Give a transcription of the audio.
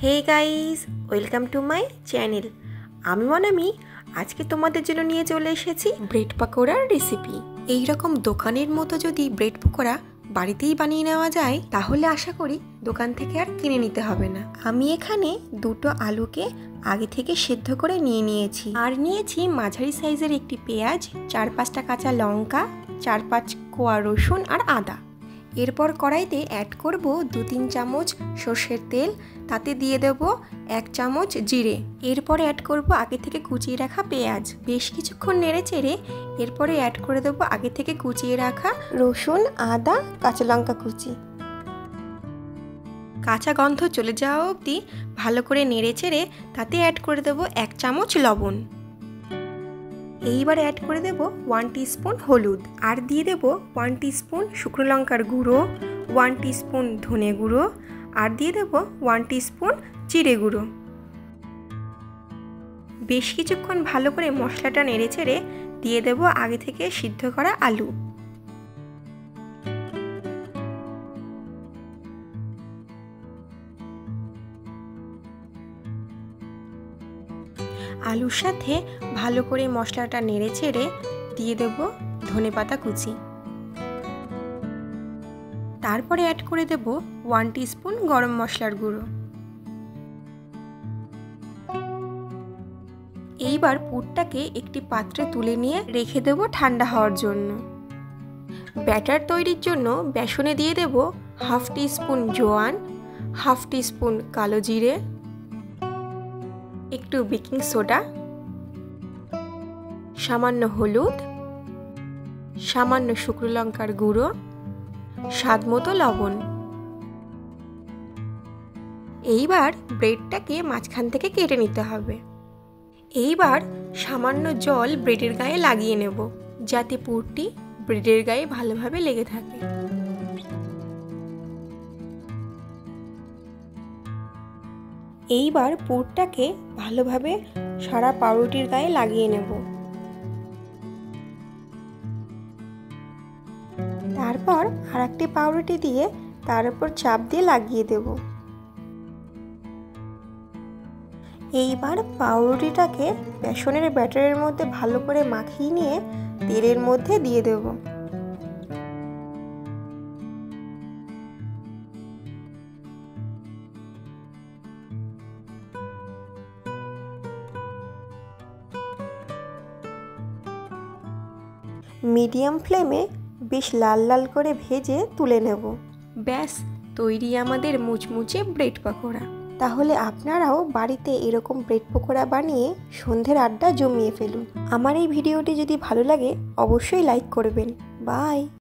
Hey guys, welcome to my channel. আমি মনামি আজকে তোমাদের জন্য নিয়ে চলে এসেছি ব্রেড পকোড়ার রেসিপি। এইরকম দোকানের মতো যদি ব্রেড পকোড়া বাড়িতেই বানিয়ে নেওয়া যায় তাহলে আশা করি দোকান থেকে আর কিনে নিতে হবে না। আমি এখানে দুটো আলুকে আগে থেকে সেদ্ধ করে নিয়ে নিয়েছি, আর নিয়েছি মাঝারি সাইজের একটি পেঁয়াজ, 4-5টা কাঁচা লঙ্কা, 4-5 কোয়া রসুন আর আদা। এরপর কড়াইতে অ্যাড করব 2-3 চামচ সর্ষের তেল, তাতে দিয়ে দেব 1 চামচ জিরে। এরপরে অ্যাড করব আগে থেকে কুচিয়ে রাখা পেঁয়াজ। বেশ কিছুক্ষণ নেড়ে চেড়ে এরপরে অ্যাড করে দেব আগে থেকে কুচিয়ে রাখা রসুন, আদা, কাঁচা লঙ্কা কুচি। কাঁচা গন্ধ চলে যাওয়া অবধি ভালো করে নেড়ে চেড়ে তাতে অ্যাড করে দেব 1 চামচ লবণ। এইবার অ্যাড করে দেব 1 টিস্পুন হলুদ, আর দিয়ে দেব 1 টিস্পুন শুকনো লঙ্কার গুঁড়ো, 1 টিস্পুন ধনে গুঁড়ো, আর দিয়ে দেব 1 টিস্পুন জিরে গুঁড়ো। বেশ কিছুক্ষণ ভালো করে মশলাটা নেড়ে চেড়ে দিয়ে দেব আগে থেকে সিদ্ধ করা আলু। আলুর সাথে ভালো করে মশলাটা নেড়ে চেড়ে দিয়ে দেব ধনেপাতা কুচি। তারপরে অ্যাড করে দেব 1 টিস্পুন গরম মশলার গুঁড়ো। এইবার পুরটাকে একটি পাত্রে তুলে নিয়ে রেখে দেব ঠান্ডা হওয়ার জন্য। ব্যাটার তৈরির জন্য বেসনে দিয়ে দেব 1/2 টিস্পুন জোয়ান, 1/2 টিস্পুন কালো জিরে, একটু বেকিং সোডা, সামান্য হলুদ, সামান্য শুকনো লঙ্কার গুঁড়ো, স্বাদ মতো লবণ। এইবার ব্রেডটাকে মাঝখান থেকে কেটে নিতে হবে। এইবার সামান্য জল ব্রেডের গায়ে লাগিয়ে নেব, যাতে পুরটি ব্রেডের গায়ে ভালোভাবে লেগে থাকে। এইবার পুরটাকে ভালোভাবে সারা পাউরুটির গায়ে লাগিয়ে নেব। তারপর আরেকটি পাউরুটি দিয়ে তার উপর চাপ দিয়ে লাগিয়ে দেব। এইবার পাউরুটিটাকে বেসনের ব্যাটারের মধ্যে ভালো করে মাখিয়ে নিয়ে তেলের মধ্যে দিয়ে দেব। মিডিয়াম ফ্লেমে বেশ লাল লাল করে ভেজে তুলে নেব। ব্যাস তৈরি আমাদের মুচমুচে ব্রেড পকোড়া। তাহলে আপনারাও বাড়িতে এরকম ব্রেড পকোড়া বানিয়ে সন্ধ্যের আড্ডা জমিয়ে ফেলুন। আমার এই ভিডিওটি যদি ভালো লাগে অবশ্যই লাইক করবেন। বাই।